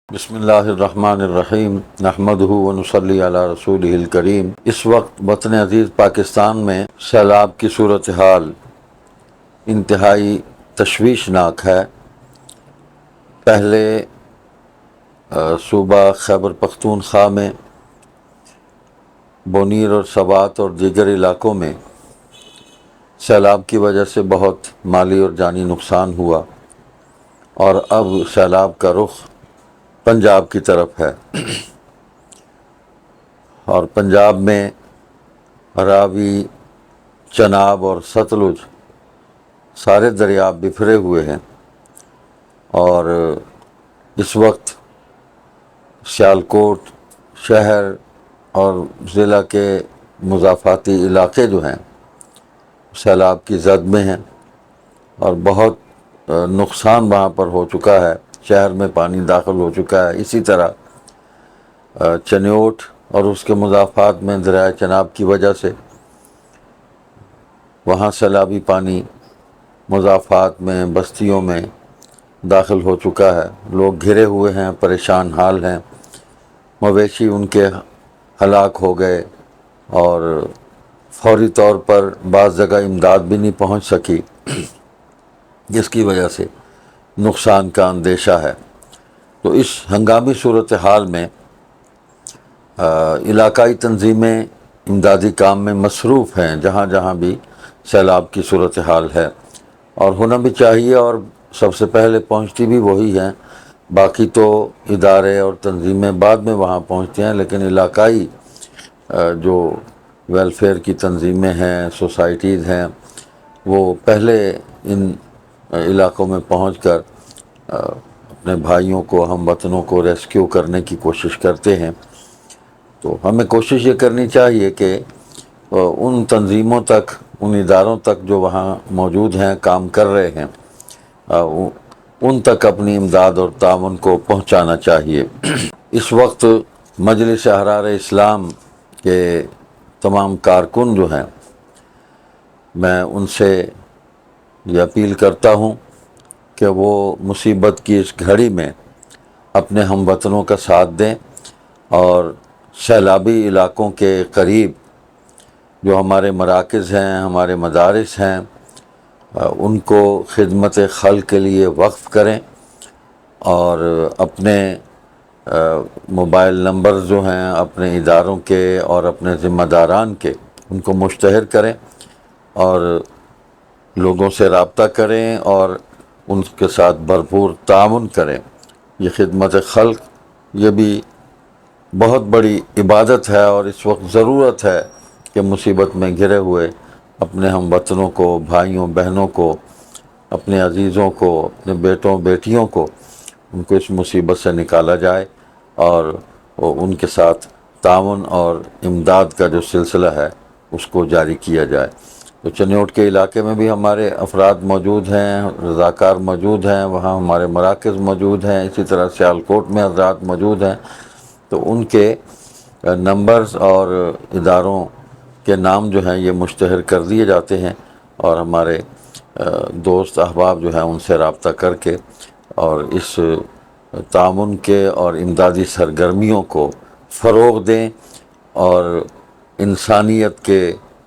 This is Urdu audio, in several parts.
بسم اللہ الرحمن الرحیم نحمدہ ونصلی علی رسولہ الکریم۔ اس وقت وطن عزیز پاکستان میں سیلاب کی صورتحال انتہائی تشویشناک ہے۔ پہلے صوبہ خیبر پختونخوا میں بونیر اور سوات اور دیگر علاقوں میں سیلاب کی وجہ سے بہت مالی اور جانی نقصان ہوا، اور اب سیلاب کا رخ پنجاب کی طرف ہے، اور پنجاب میں راوی، چناب اور ستلج سارے دریا بکھرے ہوئے ہیں، اور اس وقت سیالکوٹ شہر اور ضلع کے مضافاتی علاقے جو ہیں سیلاب کی زد میں ہیں، اور بہت نقصان وہاں پر ہو چکا ہے۔ شہر میں پانی داخل ہو چکا ہے۔ اسی طرح چنیوٹ اور اس کے مضافات میں دریائے چناب کی وجہ سے وہاں سیلابی پانی مضافات میں، بستیوں میں داخل ہو چکا ہے۔ لوگ گھرے ہوئے ہیں، پریشان حال ہیں، مویشی ان کے ہلاک ہو گئے، اور فوری طور پر بعض جگہ امداد بھی نہیں پہنچ سکی، جس کی وجہ سے نقصان کا اندیشہ ہے۔ تو اس ہنگامی صورتحال میں علاقائی تنظیمیں امدادی کام میں مصروف ہیں، جہاں جہاں بھی سیلاب کی صورتحال ہے، اور ہونا بھی چاہیے، اور سب سے پہلے پہنچتی بھی وہی ہیں۔ باقی تو ادارے اور تنظیمیں بعد میں وہاں پہنچتے ہیں، لیکن علاقائی جو ویلفیئر کی تنظیمیں ہیں، سوسائٹیز ہیں، وہ پہلے ان علاقوں میں پہنچ کر اپنے بھائیوں کو، ہم وطنوں کو ریسکیو کرنے کی کوشش کرتے ہیں۔ تو ہمیں کوشش یہ کرنی چاہیے کہ ان تنظیموں تک، ان اداروں تک جو وہاں موجود ہیں، کام کر رہے ہیں، ان تک اپنی امداد اور تعاون کو پہنچانا چاہیے۔ اس وقت مجلس احرار اسلام کے تمام کارکن جو ہیں، میں ان سے یہ اپیل کرتا ہوں کہ وہ مصیبت کی اس گھڑی میں اپنے ہم وطنوں کا ساتھ دیں، اور سیلابی علاقوں کے قریب جو ہمارے مراکز ہیں، ہمارے مدارس ہیں، ان کو خدمت خلق کے لیے وقف کریں، اور اپنے موبائل نمبر جو ہیں اپنے اداروں کے اور اپنے ذمہ داران کے، ان کو مشتہر کریں، اور لوگوں سے رابطہ کریں، اور ان کے ساتھ بھرپور تعاون کریں۔ یہ خدمت خلق یہ بھی بہت بڑی عبادت ہے، اور اس وقت ضرورت ہے کہ مصیبت میں گھرے ہوئے اپنے ہم وطنوں کو، بھائیوں بہنوں کو، اپنے عزیزوں کو، اپنے بیٹوں بیٹیوں کو، ان کو اس مصیبت سے نکالا جائے، اور ان کے ساتھ تعاون اور امداد کا جو سلسلہ ہے اس کو جاری کیا جائے۔ تو چنیوٹ کے علاقے میں بھی ہمارے افراد موجود ہیں، رضاکار موجود ہیں، وہاں ہمارے مراکز موجود ہیں، اسی طرح سیالکوٹ میں حضرات موجود ہیں۔ تو ان کے نمبرز اور اداروں کے نام جو ہیں یہ مشتہر کر دیے جاتے ہیں، اور ہمارے دوست احباب جو ہیں ان سے رابطہ کر کے اور اس تعاون کے اور امدادی سرگرمیوں کو فروغ دیں، اور انسانیت کے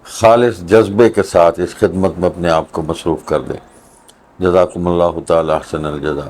خالص جذبے کے ساتھ اس خدمت میں اپنے آپ کو مصروف کر دیں۔ جزاکم اللہ تعالی احسن الجزا۔